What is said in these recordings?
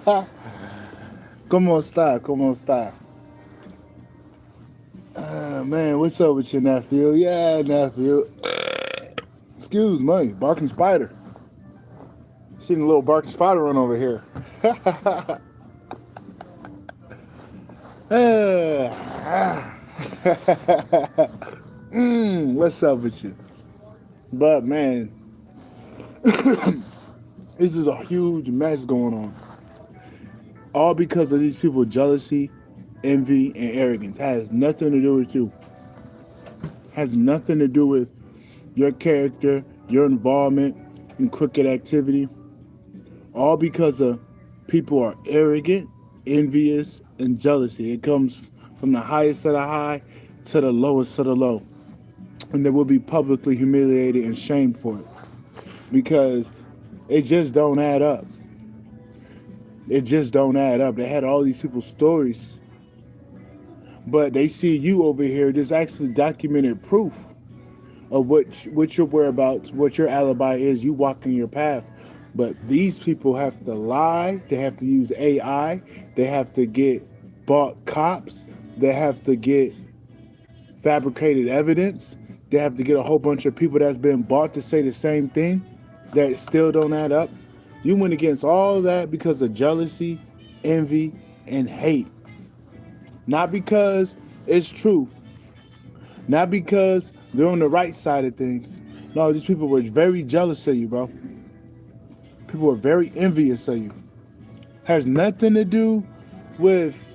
¿Cómo está? ¿Cómo está? Man, what's up with your nephew? Yeah, nephew. Excuse me, barking spider. Seen a little barking spider run over here. What's up with you? But man, this is a huge mess going on. All because of these people jealousy, envy, and arrogance. Has nothing to do with you. Has nothing to do with your character, your involvement in crooked activity. All because of people are arrogant, envious, and jealousy. It comes from the highest of the high to the lowest of the low. And they will be publicly humiliated and shamed for it. Because it just don't add up. It just don't add up. They had all these people's stories. But they see you over here. There's actually documented proof of what your whereabouts, what your alibi is, you walking your path. But these people have to lie. They have to use AI. They have to get bought cops. They have to get fabricated evidence. They have to get a whole bunch of people that's been bought to say the same thing that still don't add up. You went against all that because of jealousy, envy, and hate. Not because it's true. Not because they're on the right side of things. No, these people were very jealous of you, bro. People were very envious of you. Has nothing to do with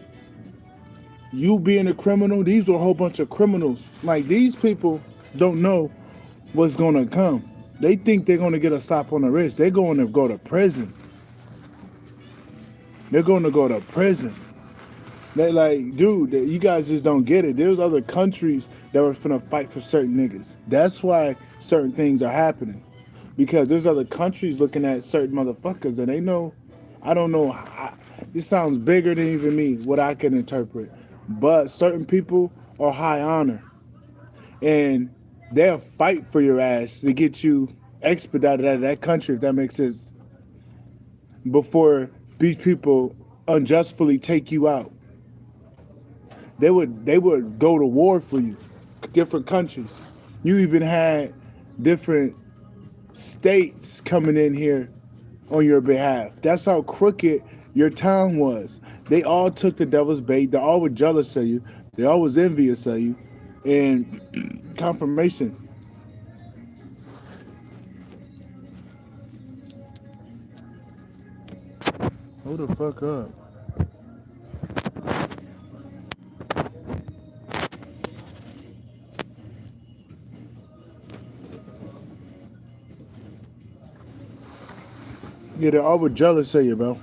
you being a criminal. These were a whole bunch of criminals. Like, these people don't know what's going to come. They think they're going to get a slap on the wrist. They're going to go to prison. They're going to go to prison. They like, dude, you guys just don't get it. There's other countries that were finna fight for certain niggas. That's why certain things are happening. Because there's other countries looking at certain motherfuckers and they know, I don't know, this sounds bigger than even me, what I can interpret. But certain people are high honor. And they'll fight for your ass to get you expedited out of that country, if that makes sense, before these people unjustly take you out. They would go to war for you, different countries. You even had different states coming in here on your behalf. That's how crooked your town was. They all took the devil's bait. They all were jealous of you. They all was envious of you. And confirmation. Hold the fuck up. Yeah, they all were jealous of you, bro.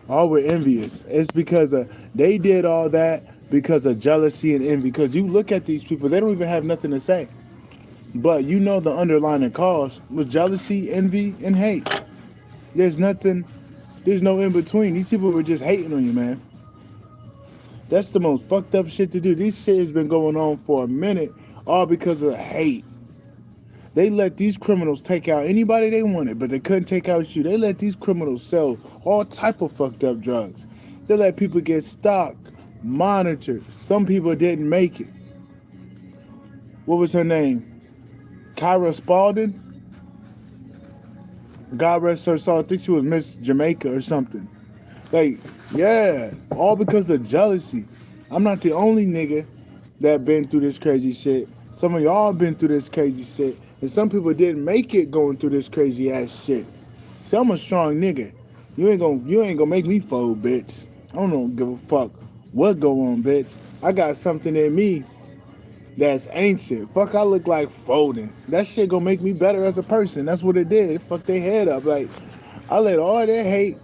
All were envious. It's because they did all that because of jealousy and envy. Because you look at these people, they don't even have nothing to say. But you know the underlying cause was jealousy, envy, and hate. There's nothing, there's no in between. These people were just hating on you, man. That's the most fucked up shit to do. This shit has been going on for a minute, all because of hate. They let these criminals take out anybody they wanted, but they couldn't take out you. They let these criminals sell all type of fucked up drugs. They let people get stalked, monitored. Some people didn't make it. What was her name? Kyra Spalding? God rest her soul. I think she was Miss Jamaica or something. Like, yeah, all because of jealousy. I'm not the only nigga that been through this crazy shit. Some of y'all been through this crazy shit. And some people didn't make it going through this crazy ass shit. See, I'm a strong nigga. You ain't gonna make me fold, bitch. I don't give a fuck what go on, bitch. I got something in me that's ancient. Fuck, I look like folding. That shit gonna make me better as a person. That's what it did. It fucked their head up. Like, I let all their hate,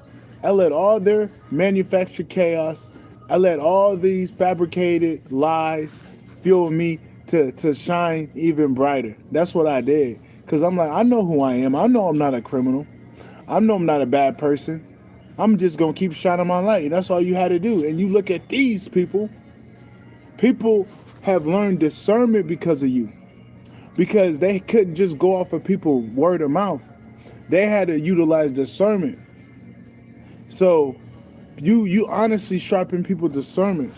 I let all their manufactured chaos, I let all these fabricated lies fuel me to shine even brighter. That's what I did. Because I'm like, I know who I am. I know I'm not a criminal. I know I'm not a bad person. I'm just going to keep shining my light. That's all you had to do. And you look at these people. People have learned discernment because of you. Because they couldn't just go off of people word of mouth. They had to utilize discernment. So you honestly sharpen people's discernment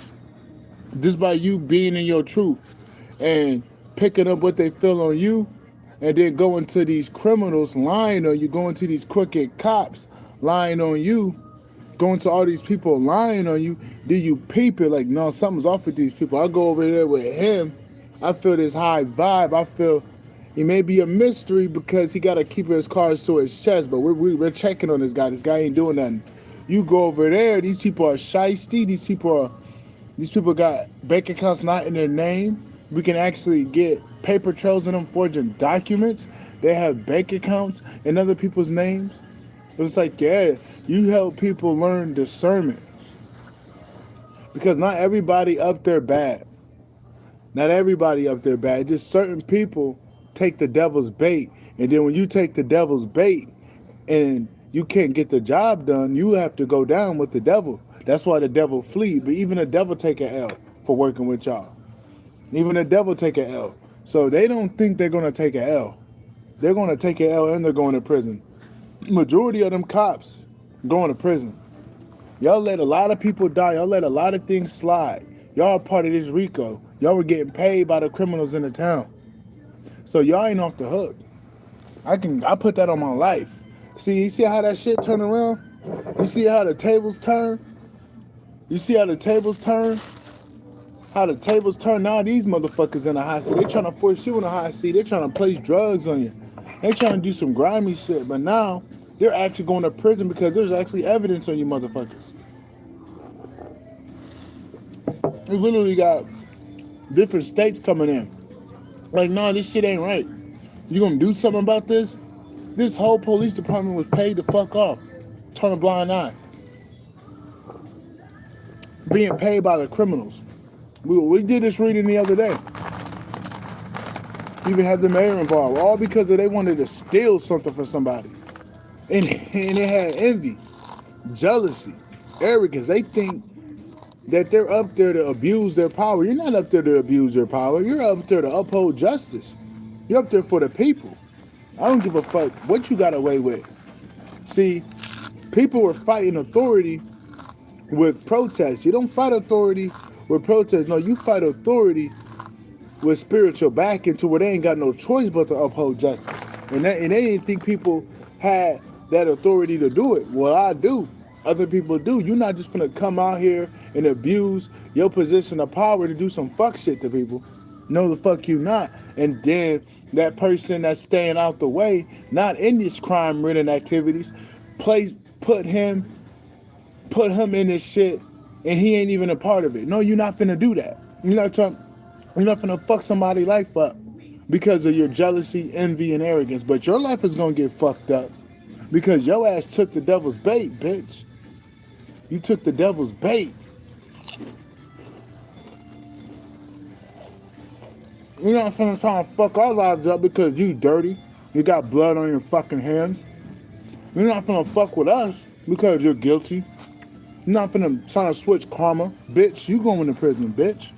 just by you being in your truth and picking up what they feel on you, and then going to these criminals lying on you, going to these crooked cops lying on you, going to all these people lying on you. Do you peep it like, no, something's off with these people? I go over there with him, I feel this high vibe. I feel he may be a mystery because he got to keep his cards to his chest, but we're checking on this guy. This guy ain't doing nothing. You go over there, these people are shiesty. These people got bank accounts not in their name. We can actually get paper trails in them forging documents. They have bank accounts in other people's names. It's like, yeah, you help people learn discernment. Because not everybody up there bad. Not everybody up there bad. Just certain people take the devil's bait. And then when you take the devil's bait and you can't get the job done, you have to go down with the devil. That's why the devil flee. But even the devil take an L for working with y'all. Even the devil take an L. So they don't think they're going to take an L. They're going to take an L and they're going to prison. Majority of them cops going to prison. Y'all let a lot of people die. Y'all let a lot of things slide. Y'all are part of this RICO. Y'all were getting paid by the criminals in the town. So y'all ain't off the hook. I put that on my life. See, you see how that shit turn around? You see how the tables turn? You see how the tables turn? How the tables turn? Now these motherfuckers in the hot seat. They trying to force you in the hot seat. They trying to place drugs on you. They trying to do some grimy shit. But now they're actually going to prison because there's actually evidence on you motherfuckers. We literally got different states coming in. Like, no, this shit ain't right. You gonna do something about this? This whole police department was paid to fuck off. Turn a blind eye. Being paid by the criminals. We did this reading the other day. Even had the mayor involved. All because they wanted to steal something from somebody. And they had envy, jealousy, arrogance. They think that they're up there to abuse their power. You're not up there to abuse your power. You're up there to uphold justice. You're up there for the people. I don't give a fuck what you got away with. See, people were fighting authority with protests. You don't fight authority with protests. No, you fight authority with spiritual backing to where they ain't got no choice but to uphold justice. And they didn't think people had that authority to do it. Well, I do. Other people do. You're not just finna come out here and abuse your position of power to do some fuck shit to people. No, the fuck you not. And then that person that's staying out the way, not in these crime-ridden activities, put him in this shit, and he ain't even a part of it. No, you're not finna do that. You're not finna fuck somebody's life up because of your jealousy, envy, and arrogance. But your life is gonna get fucked up because your ass took the devil's bait, bitch. You took the devil's bait. You're not finna try to fuck our lives up because you dirty. You got blood on your fucking hands. You're not finna fuck with us because you're guilty. You're not finna try to switch karma. Bitch, you going to prison, bitch.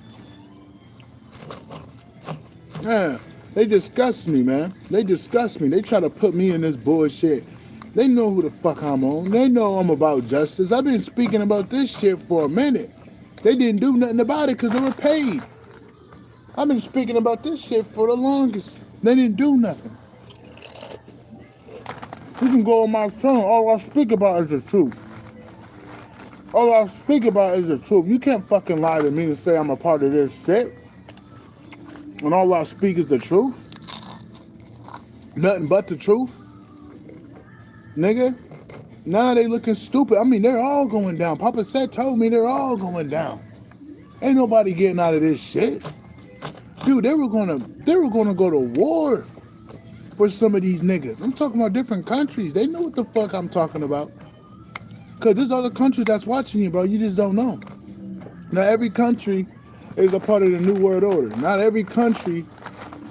Yeah, they disgust me, man. They disgust me. They try to put me in this bullshit. They know who the fuck I'm on. They know I'm about justice. I've been speaking about this shit for a minute. They didn't do nothing about it because they were paid. I've been speaking about this shit for the longest. They didn't do nothing. You can go on my channel. All I speak about is the truth. All I speak about is the truth. You can't fucking lie to me and say I'm a part of this shit. And all I speak is the truth. Nothing but the truth. Nigga. Now they looking stupid. I mean, they're all going down. Papa Set told me they're all going down. Ain't nobody getting out of this shit. Dude, they were gonna go to war for some of these niggas. I'm talking about different countries. They know what the fuck I'm talking about. Cause there's other countries that's watching you, bro. You just don't know. Now every country is a part of the New World Order. Not every country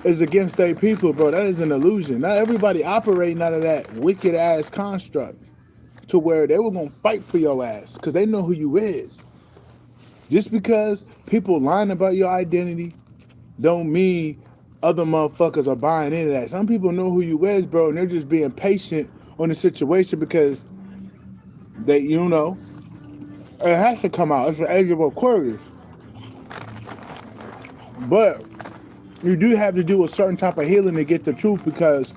is against their people, bro. That is an illusion. Not everybody operating out of that wicked ass construct to where they were gonna fight for your ass because they know who you is. Just because people lying about your identity don't mean other motherfuckers are buying into that. Some people know who you is, bro, and they're just being patient on the situation because They, it has to come out. It's the age of Aquarius. But you do have to do a certain type of healing to get the truth, because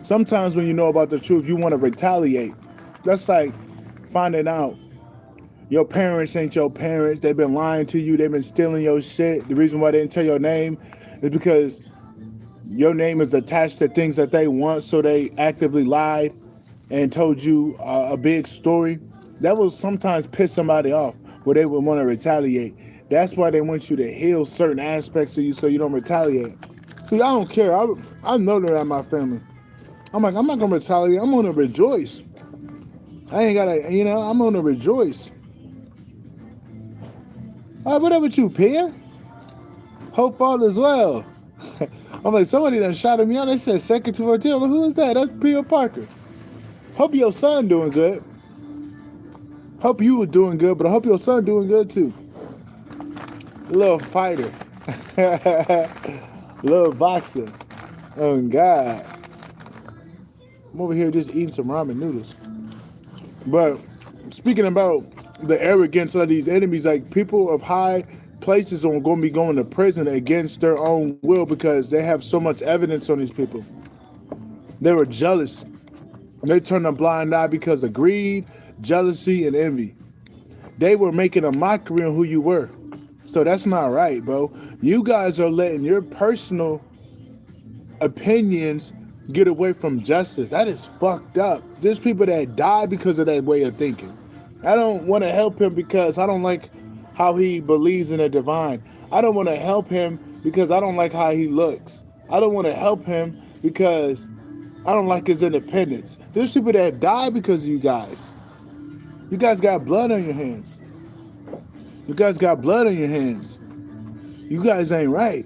sometimes when you know about the truth, you want to retaliate. That's like finding out your parents ain't your parents. They've been lying to you. They've been stealing your shit. The reason why they didn't tell your name is because your name is attached to things that they want, so they actively lied and told you a big story. That will sometimes piss somebody off, where they would want to retaliate. That's why they want you to heal certain aspects of you so you don't retaliate. See, I don't care. I know that I'm my family. I'm like, I'm not going to retaliate. I'm going to rejoice. I ain't got to, I'm going to rejoice. All right, what up with you, Pierre? Hope all is well. I'm like, somebody done shouted me out. They said second to hotel. Who is that? That's Pierre Parker. Hope your son doing good. Hope you were doing good, but I hope your son doing good too. Little fighter. Little boxer. Oh, God. I'm over here just eating some ramen noodles. But speaking about the arrogance of these enemies, like people of high places are going to be going to prison against their own will because they have so much evidence on these people. They were jealous. They turned a blind eye because of greed, jealousy, and envy. They were making a mockery of who you were. So that's not right, bro. You guys are letting your personal opinions get away from justice. That is fucked up. There's people that die because of that way of thinking. I don't want to help him because I don't like how he believes in the divine. I don't want to help him because I don't like how he looks. I don't want to help him because I don't like his independence. There's people that die because of you guys. You guys got blood on your hands. You guys got blood on your hands. You guys ain't right.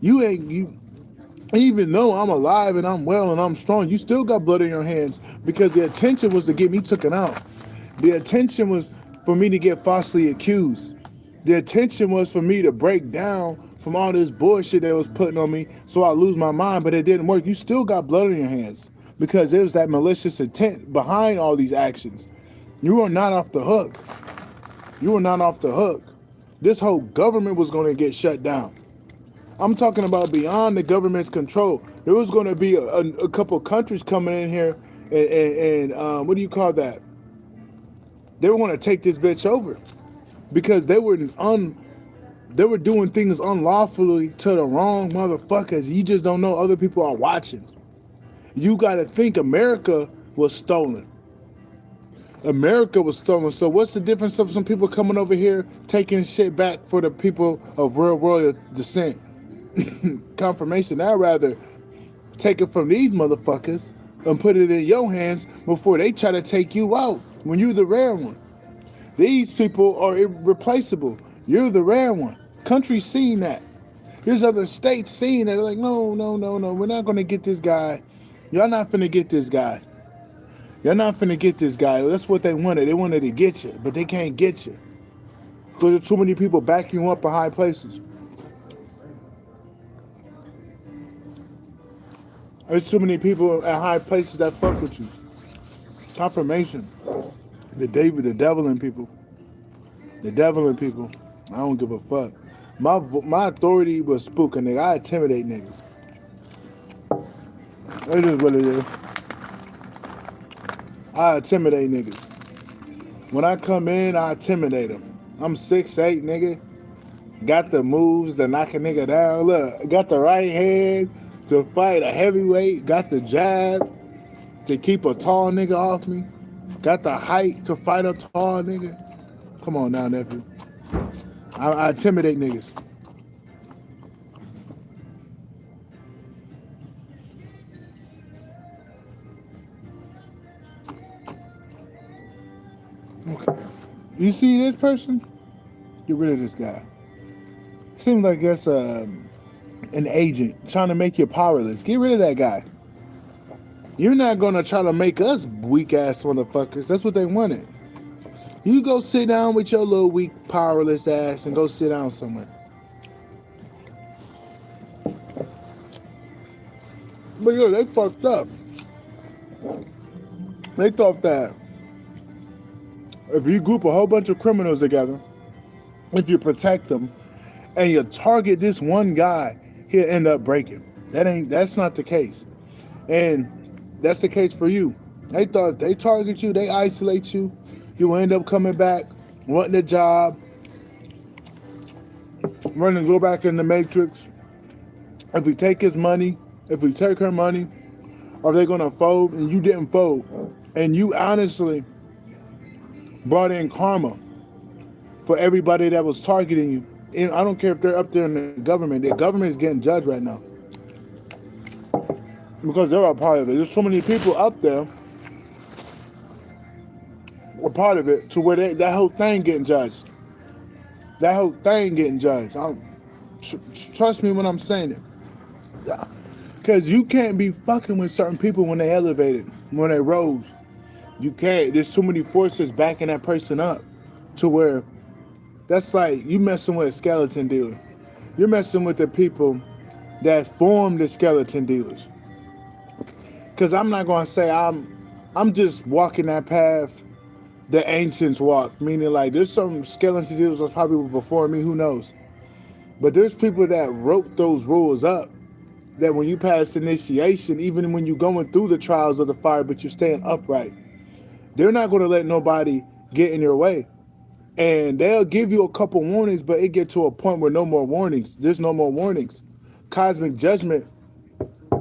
Even though I'm alive and I'm well and I'm strong, you still got blood on your hands because the intention was to get me taken out. The intention was for me to get falsely accused. The intention was for me to break down from all this bullshit that was putting on me so I lose my mind, but it didn't work. You still got blood on your hands because there was that malicious intent behind all these actions. You are not off the hook. You are not off the hook. This whole government was going to get shut down. I'm talking about beyond the government's control. There was going to be a couple countries coming in here and what do you call that? They were going to take this bitch over because they were doing things unlawfully to the wrong motherfuckers. You just don't know other people are watching. You got to think America was stolen. America was stolen. So what's the difference of some people coming over here taking shit back for the people of real royal descent? Confirmation. I'd rather take it from these motherfuckers and put it in your hands before they try to take you out when you're the rare one. These people are irreplaceable. You're the rare one. Countries seeing that. There's other states seeing that. They're like, no. We're not going to get this guy. Y'all not finna get this guy. You're not finna get this guy. That's what they wanted. They wanted to get you, but they can't get you. Because there's too many people backing you up in high places. There's too many people at high places that fuck with you. Confirmation. The devil in people. The devil in people. I don't give a fuck. My authority was spooking, nigga. I intimidate niggas. That is what it is. I intimidate niggas. When I come in, I intimidate them. I'm 6'8", nigga. Got the moves to knock a nigga down. Look, got the right hand to fight a heavyweight. Got the jab to keep a tall nigga off me. Got the height to fight a tall nigga. Come on now, nephew. I intimidate niggas. Okay. You see this person? Get rid of this guy. Seems like that's an agent trying to make you powerless. Get rid of that guy. You're not going to try to make us weak-ass motherfuckers. That's what they wanted. You go sit down with your little weak, powerless ass and go sit down somewhere. But yeah, they fucked up. They thought that If you group a whole bunch of criminals together, if you protect them, and you target this one guy, he'll end up breaking. That's not the case. And that's the case for you. They thought they target you, they isolate you, you will end up coming back, wanting a job, running, go back in the matrix. If we take his money, if we take her money, are they gonna fold? And you didn't fold. And you honestly brought in karma for everybody that was targeting you. And I don't care if they're up there in the government is getting judged right now. Because they're a part of it. There's so many people up there a part of it to where that whole thing getting judged. That whole thing getting judged. Trust me when I'm saying it. Yeah. Because you can't be fucking with certain people when they elevated, when they rose. You can't. There's too many forces backing that person up to where that's like you messing with a skeleton dealer. You're messing with the people that form the skeleton dealers. Because I'm not going to say I'm just walking that path the ancients walk, meaning like there's some skeleton dealers that probably were before me, who knows. But there's people that wrote those rules up that when you pass initiation, even when you're going through the trials of the fire, but you're staying upright, they're not going to let nobody get in your way. And they'll give you a couple warnings, but it get to a point where no more warnings. There's no more warnings. Cosmic judgment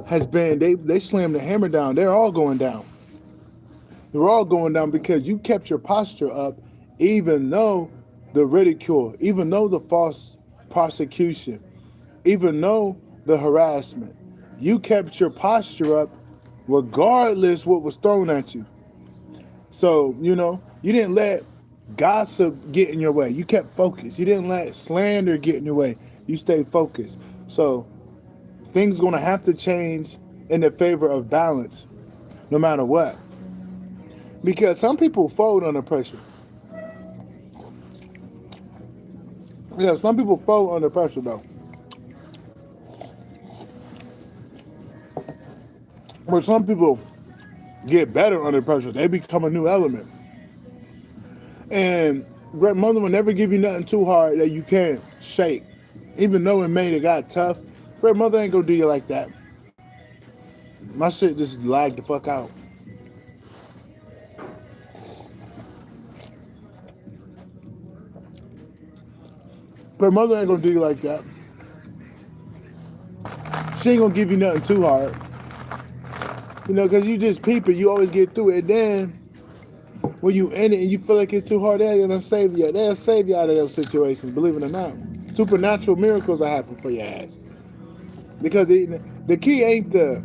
has been, they slammed the hammer down. They're all going down. They're all going down because you kept your posture up, even though the ridicule, even though the false prosecution, even though the harassment. You kept your posture up regardless what was thrown at you. So, you didn't let gossip get in your way. You kept focused. You didn't let slander get in your way. You stayed focused. So things are going to have to change in the favor of balance, no matter what. Because some people fold under pressure. Yeah, some people fold under pressure, though. But some people get better under pressure. They become a new element. And grandmother will never give you nothing too hard that you can't shake. Even though it made it got tough, grandmother ain't gonna do you like that. My shit just lagged the fuck out. Grandmother ain't gonna do you like that. She ain't gonna give you nothing too hard. Because you just peep it, you always get through it. And then when you in it and you feel like it's too hard, they're gonna save you. They'll save you out of those situations, believe it or not. Supernatural miracles will happen for your ass. Because the key ain't to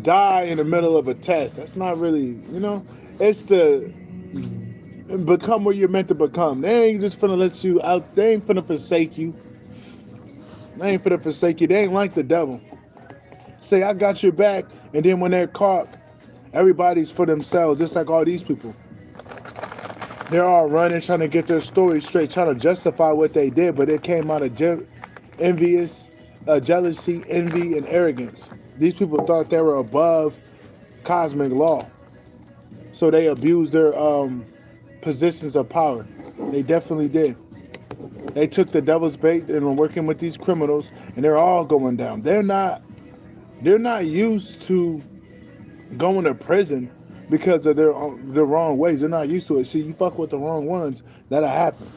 die in the middle of a test. That's not really, it's to become what you're meant to become. They ain't just finna let you out. They ain't finna forsake you. They ain't finna forsake you. They ain't like the devil. Say, I got your back, and then when they're caught, everybody's for themselves, just like all these people. They're all running, trying to get their story straight, trying to justify what they did, but it came out of jealousy, envy, and arrogance. These people thought they were above cosmic law, so they abused their positions of power. They definitely did. They took the devil's bait and were working with these criminals, and they're all going down. They're not used to going to prison because of their wrong ways. They're not used to it. See, you fuck with the wrong ones, that'll happen.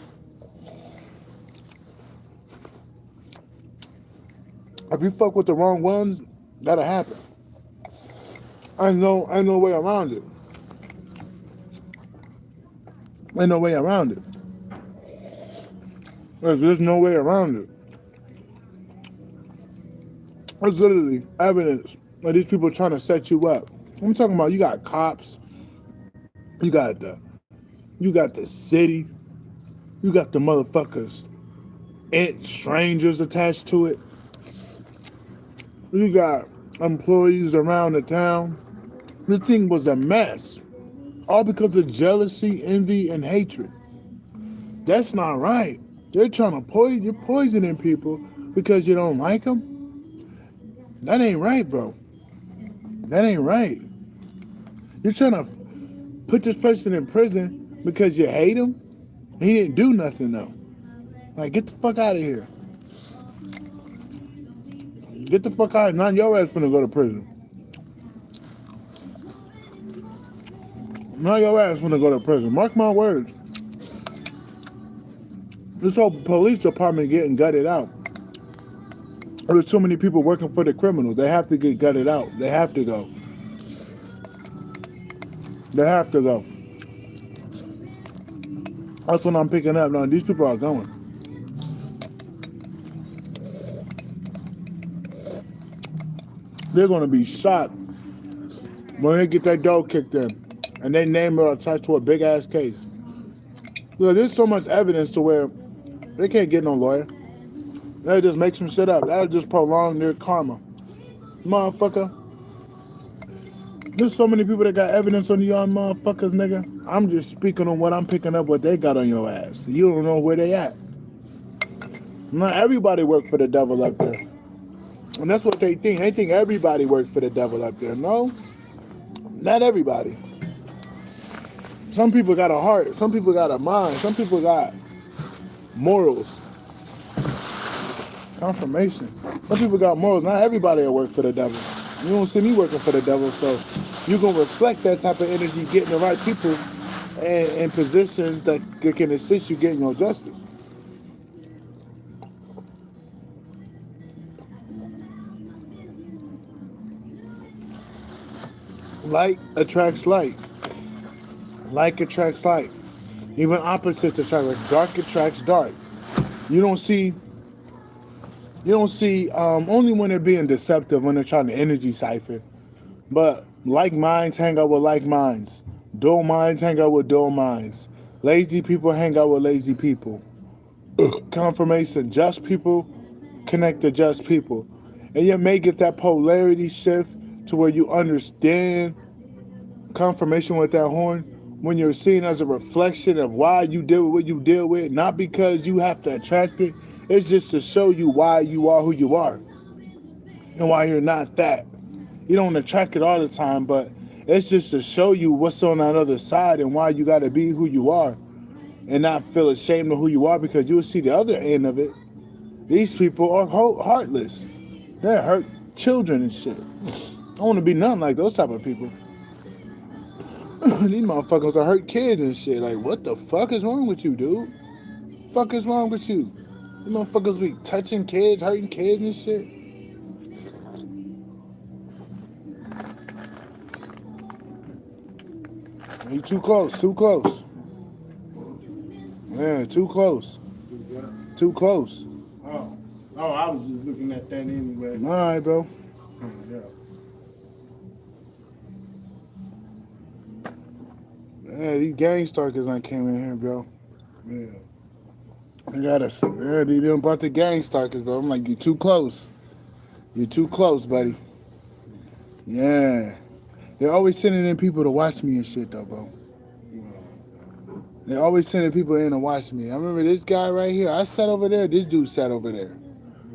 If you fuck with the wrong ones, that'll happen. Ain't no way around it. Ain't no way around it. There's no way around it. There's literally evidence of these people trying to set you up. I'm talking about you got cops, you got the city, you got the motherfuckers and strangers attached to it. You got employees around the town. This thing was a mess. All because of jealousy, envy, and hatred. That's not right. They're trying to you're poisoning people because you don't like them. That ain't right, bro. That ain't right. You're trying to Put this person in prison because you hate him? He didn't do nothing though. Like, get the fuck out of here. Get the fuck out. Not your ass finna go to prison. Not your ass finna go to prison. Mark my words. This whole police department getting gutted out. There's too many people working for the criminals. They have to get gutted out. They have to go. They have to go. That's what I'm picking up. Now, these people are going. They're going to be shocked when they get that door kicked in and they name it attached to a big-ass case. Look, there's so much evidence to where they can't get no lawyer. They'll just make some shit up. That'll just prolong their karma. Motherfucker. There's so many people that got evidence on y'all motherfuckers, nigga. I'm just speaking on what I'm picking up, what they got on your ass. You don't know where they at. Not everybody work for the devil up there. And that's what they think. They think everybody work for the devil up there. No, not everybody. Some people got a heart. Some people got a mind. Some people got morals. Confirmation. Some people got morals. Not everybody will work for the devil. You don't see me working for the devil, so you're going to reflect that type of energy, getting the right people in positions that can assist you getting your justice. Light attracts light. Like attracts like. Even opposites attract like. Dark attracts dark. You don't see only when they're being deceptive, when they're trying to energy siphon. But like minds hang out with like minds. Dull minds hang out with dull minds. Lazy people hang out with lazy people. Confirmation, just people connect to just people. And you may get that polarity shift to where you understand confirmation with that horn when you're seen as a reflection of why you deal with what you deal with, not because you have to attract it. It's just to show you why you are who you are and why you're not that. You don't attract it all the time, but it's just to show you what's on that other side and why you got to be who you are and not feel ashamed of who you are, because you'll see the other end of it. These people are heartless. They hurt children and shit. I want to be nothing like those type of people. These motherfuckers are hurt kids and shit. Like, what the fuck is wrong with you, dude? Fuck is wrong with you? You motherfuckers be touching kids, hurting kids and shit. You too close, too close. Yeah, too close. Too close. Oh, I was just looking at that anyway. All right, bro. Yeah. Yeah, these gang stalkers done came in here, bro. Yeah. They done brought the gang stalkers, bro. I'm like, you too close. You're too close, buddy. Yeah. They're always sending in people to watch me and shit, though, bro. They're always sending people in to watch me. I remember this guy right here. I sat over there. This dude sat over there.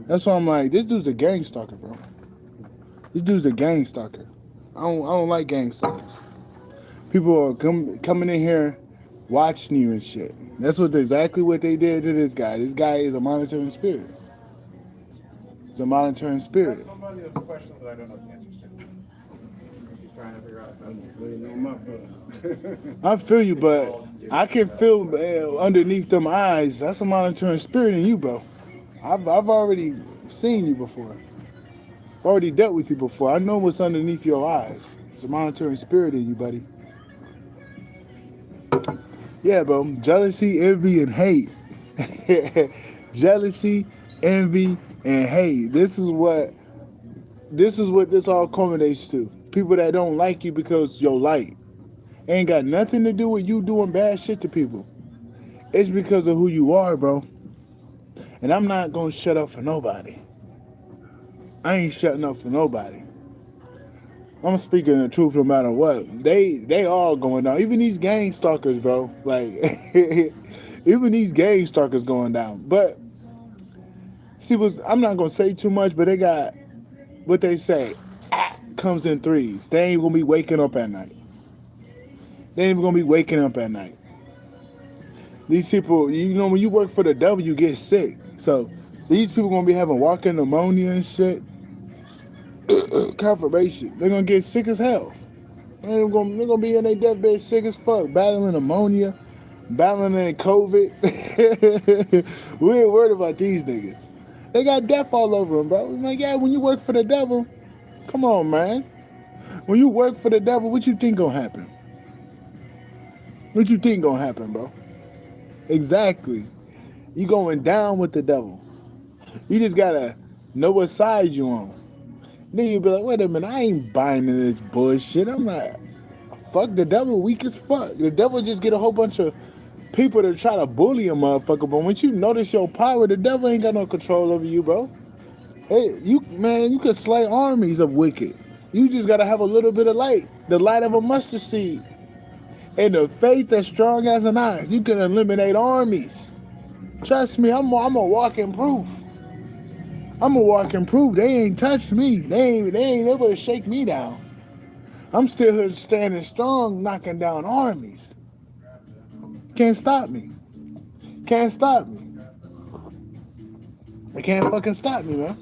That's why I'm like, this dude's a gang stalker, bro. This dude's a gang stalker. I don't like gang stalkers. People are coming in here watching you and shit. That's exactly what they did to this guy. This guy is a monitoring spirit. It's a monitoring spirit. Somebody has questions that I don't know the answers to. He's trying to figure out if I'm really on my bus. I feel you, but I can feel underneath them eyes. That's a monitoring spirit in you, bro. I've already seen you before. I've already dealt with you before. I know what's underneath your eyes. It's a monitoring spirit in you, buddy. Yeah, bro. Jealousy, envy, and hate. Jealousy, envy, and hate. This is what this all culminates to. People that don't like you because you're light. Ain't got nothing to do with you doing bad shit to people. It's because of who you are, bro. And I'm not gonna shut up for nobody. I ain't shutting up for nobody. I'm speaking the truth no matter what. They all going down. Even these gang stalkers, bro. Like, even these gang stalkers going down. But, see, I'm not going to say too much, but they got what they say. Comes in threes. They ain't going to be waking up at night. They ain't even gonna be waking up at night. These people, when you work for the devil, you get sick. So these people gonna be having walking pneumonia and shit. Confirmation. They're gonna get sick as hell. They're gonna be in their deathbed sick as fuck, battling pneumonia, battling COVID. We ain't worried about these niggas. They got death all over them, bro. I'm like, yeah, when you work for the devil, come on, man. When you work for the devil, what you think gonna happen? What you think gonna happen, bro? Exactly. You going down with the devil. You just gotta know what side you on. Then you be like, wait a minute, I ain't buying into this bullshit. I'm not. Fuck the devil, weak as fuck. The devil just get a whole bunch of people to try to bully a motherfucker. But once you notice your power, the devil ain't got no control over you, bro. Hey, you can slay armies of wicked. You just gotta have a little bit of light, the light of a mustard seed, and the faith as strong as an ox. You can eliminate armies. Trust me, I'm a walking proof. I'm a walking proof. They ain't touched me. They ain't able to shake me down. I'm still here standing strong, knocking down armies. Can't stop me. Can't stop me. They can't fucking stop me, man.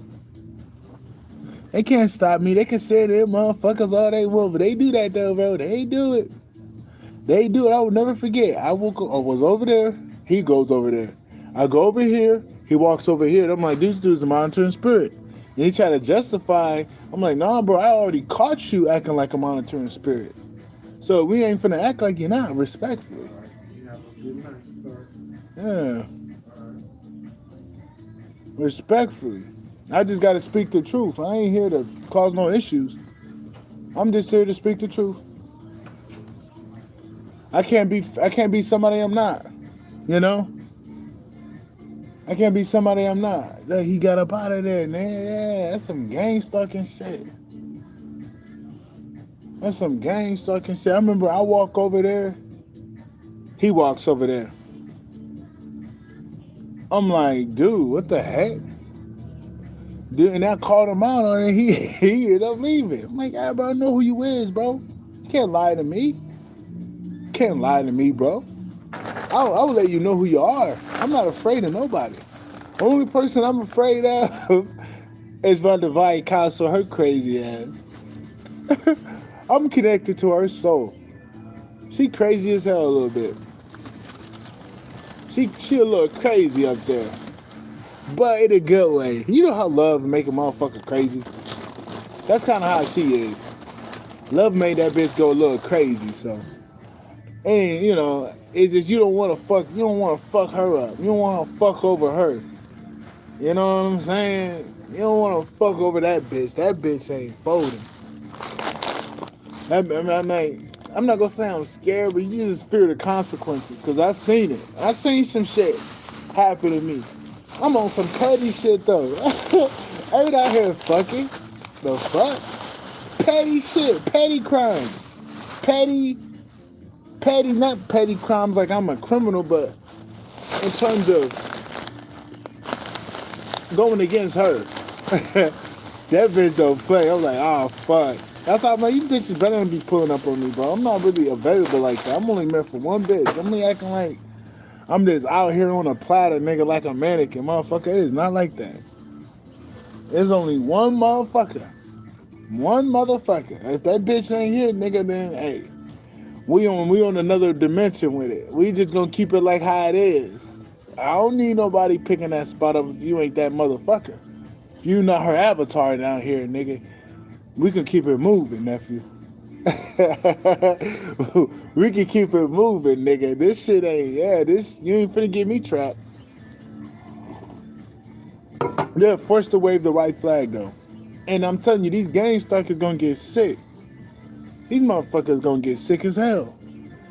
They can't stop me. They can say them motherfuckers all they want, but they do that though, bro. They do it. They do it. I will never forget. I was over there. He goes over there. I go over here. He walks over here. I'm like, this dude's a monitoring spirit. And he try to justify. I'm like, nah, bro. I already caught you acting like a monitoring spirit. So we ain't finna act like you're not, respectfully. Yeah. Respectfully. I just gotta speak the truth. I ain't here to cause no issues. I'm just here to speak the truth. I can't be somebody I'm not. You know? I can't be somebody I'm not. He got up out of there, man. Yeah, that's some gang stalking shit. That's some gang stalking shit. I remember I walk over there. He walks over there. I'm like, dude, what the heck? Dude, and I called him out on it. He ended up leaving. I'm like, ah, bro, I know who you is, bro. You can't lie to me. Can't lie to me, bro. I will let you know who you are. I'm not afraid of nobody. The only person I'm afraid of is my divine counsel, her crazy ass. I'm connected to her soul. She crazy as hell a little bit. She a little crazy up there. But in a good way. You know how love make a motherfucker crazy? That's kind of how she is. Love made that bitch go a little crazy, so. And, it's just you don't want to fuck her up. You don't want to fuck over her. You know what I'm saying? You don't want to fuck over that bitch. That bitch ain't folding. I'm not going to say I'm scared, but you just fear the consequences, because I seen it. I seen some shit happen to me. I'm on some petty shit, though. I ain't out here fucking. The fuck? Petty shit. Petty crimes. Petty, not petty crimes like I'm a criminal, but in terms of going against her. That bitch don't play. I'm like, oh, fuck. That's how I'm like, you bitches better than be pulling up on me, bro. I'm not really available like that. I'm only meant for one bitch. I'm only acting like I'm just out here on a platter, nigga, like a mannequin. Motherfucker, it is not like that. There's only one motherfucker. One motherfucker. If that bitch ain't here, nigga, then, hey, we on another dimension with it. We just gonna keep it like how it is. I don't need nobody picking that spot up if you ain't that motherfucker. If you not her avatar down here, nigga, we can keep it moving, nephew. We can keep it moving, nigga. This shit ain't, you ain't finna get me trapped. They're forced to wave the white flag, though. And I'm telling you, these gang stalkers gonna get sick. These motherfuckers gonna get sick as hell.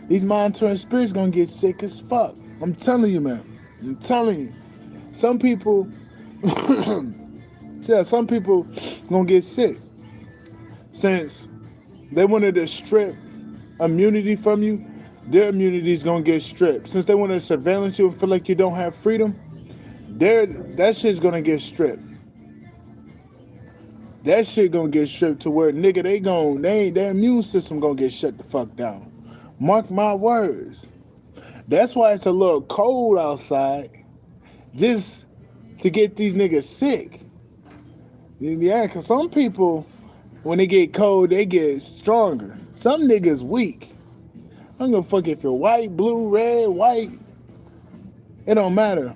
These monitoring spirits gonna get sick as fuck. I'm telling you, man. I'm telling you. Some people, some people gonna get sick. Since they wanted to strip immunity from you, their immunity is gonna get stripped. Since they want to surveillance you and feel like you don't have freedom, that shit's gonna get stripped. That shit gonna get stripped to where, nigga, their immune system gonna get shut the fuck down. Mark my words. That's why it's a little cold outside, just to get these niggas sick. Yeah, because some people, when they get cold, they get stronger. Some niggas weak. I don't give a fuck if you're white, blue, red, white. It don't matter.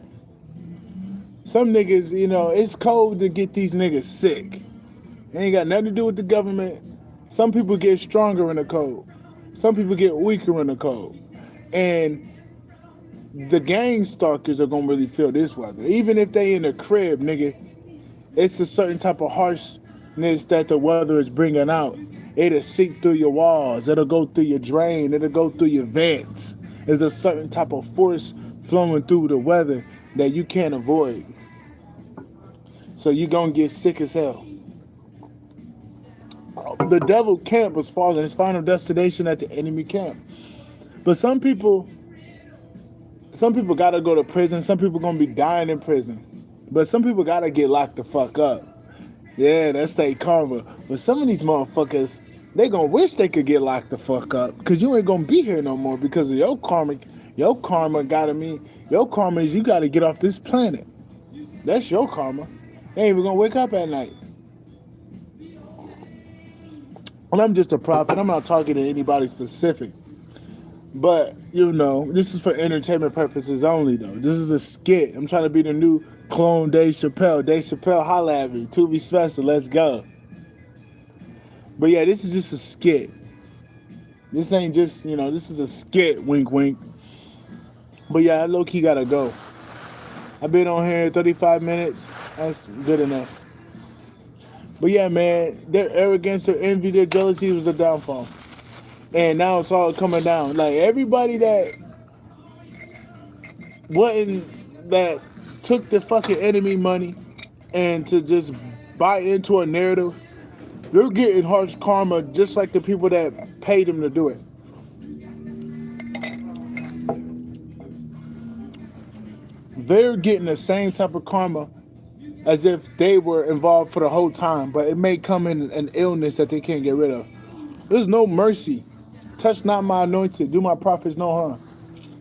Some niggas, it's cold to get these niggas sick. It ain't got nothing to do with the government. Some people get stronger in the cold. Some people get weaker in the cold. And the gang stalkers are gonna really feel this weather. Even if they in the crib, nigga, it's a certain type of harshness that the weather is bringing out. It'll seep through your walls. It'll go through your drain. It'll go through your vents. There's a certain type of force flowing through the weather that you can't avoid. So you're gonna get sick as hell. The devil camp was falling. His final destination at the enemy camp. But some people gotta go to prison. Some people gonna be dying in prison. But some people gotta get locked the fuck up. Yeah, that's their karma. But some of these motherfuckers, they gonna wish they could get locked the fuck up. Cause you ain't gonna be here no more because of your karma. Your karma your karma is you gotta get off this planet. That's your karma. They ain't even gonna wake up at night. Well, I'm just a prophet. I'm not talking to anybody specific. But, this is for entertainment purposes only, though. This is a skit. I'm trying to be the new clone Dave Chappelle. Dave Chappelle, holla at me. To be special, let's go. But yeah, this is just a skit. This ain't just, this is a skit, wink, wink. But yeah, I low-key gotta go. I've been on here 35 minutes. That's good enough. But yeah, man, their arrogance, their envy, their jealousy was the downfall. And now it's all coming down. Like, everybody that took the fucking enemy money and to just buy into a narrative, they're getting harsh karma just like the people that paid them to do it. They're getting the same type of karma as if they were involved for the whole time, but it may come in an illness that they can't get rid of. There's no mercy. Touch not my anointed, do my prophets no harm.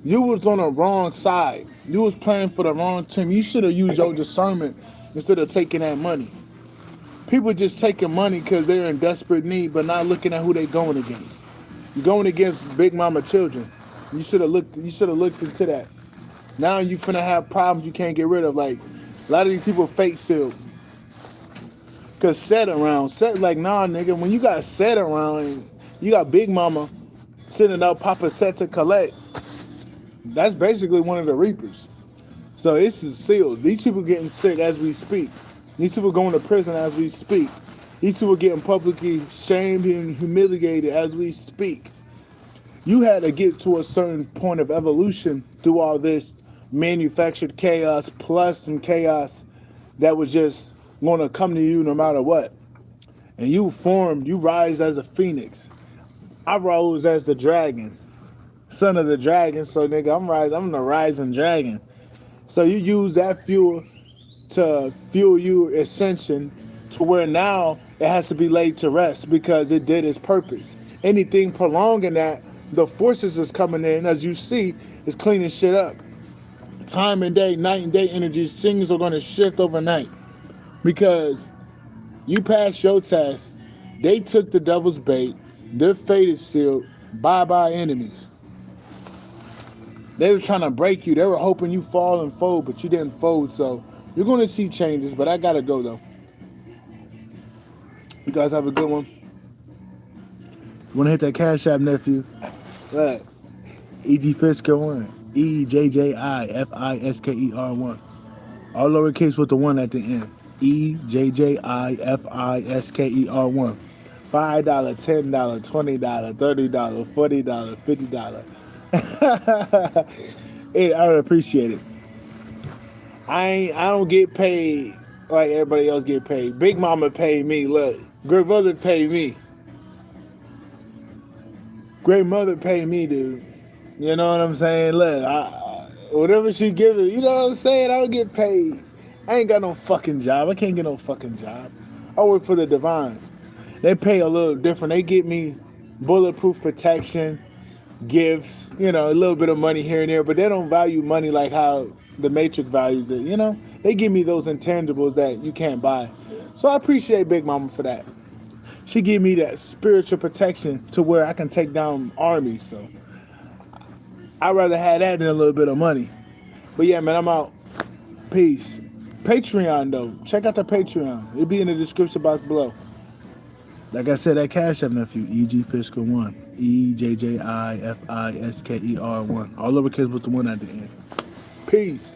You was on the wrong side. You was playing for the wrong team. You should have used your discernment instead of taking that money. People just taking money because they're in desperate need, but not looking at who they going against. You're going against Big Mama children. You should have looked into that. Now you finna have problems you can't get rid of. Like, a lot of these people fake sealed. Cause set like, nah, nigga, when you got set around and you got Big Mama sending out Papa Set to collect, that's basically one of the reapers. So this is sealed. These people getting sick as we speak. These people going to prison as we speak. These people getting publicly shamed and humiliated as we speak. You had to get to a certain point of evolution through all this manufactured chaos plus some chaos that was just going to come to you no matter what. And you rise as a phoenix. I rose as the dragon, son of the dragon. So nigga, I'm the rising dragon. So you use that fuel to fuel your ascension to where now it has to be laid to rest because it did its purpose. Anything prolonging that, the forces is coming in, as you see, is cleaning shit up. Time and day, night and day energies, things are going to shift overnight because you passed your test. They took the devil's bait. Their fate is sealed. Bye-bye enemies. They were trying to break you. They were hoping you fall and fold, but you didn't fold. So you're going to see changes, but I got to go, though. You guys have a good one. Want to hit that Cash App, nephew? Look, E.G. Fisker 1. EJJIFISKER 1. All lowercase with the 1 at the end. EJJIFISKER 1. $5, $10, $20, $30, $40, $50. Hey, I appreciate it. I don't get paid like everybody else get paid. Big Mama paid me. Look, Great Mother paid me. Great Mother paid me, dude. You know what I'm saying? Look, whatever she give it, you know what I'm saying? I don't get paid. I ain't got no fucking job. I can't get no fucking job. I work for the divine. They pay a little different. They get me bulletproof protection. gifts, a little bit of money here and there, but they don't value money like how the Matrix values it. They give me those intangibles that you can't buy. So I appreciate Big Mama for that. She give me that spiritual protection to where I can take down armies. So I'd rather have that than a little bit of money. But yeah, man, I'm out. Peace. Patreon though, check out the Patreon. It'll be in the description box below. Like I said, that Cash App nephew, EG Fiscal 1. EJJIFISKER 1. All lowercase with the 1 at the end. Peace.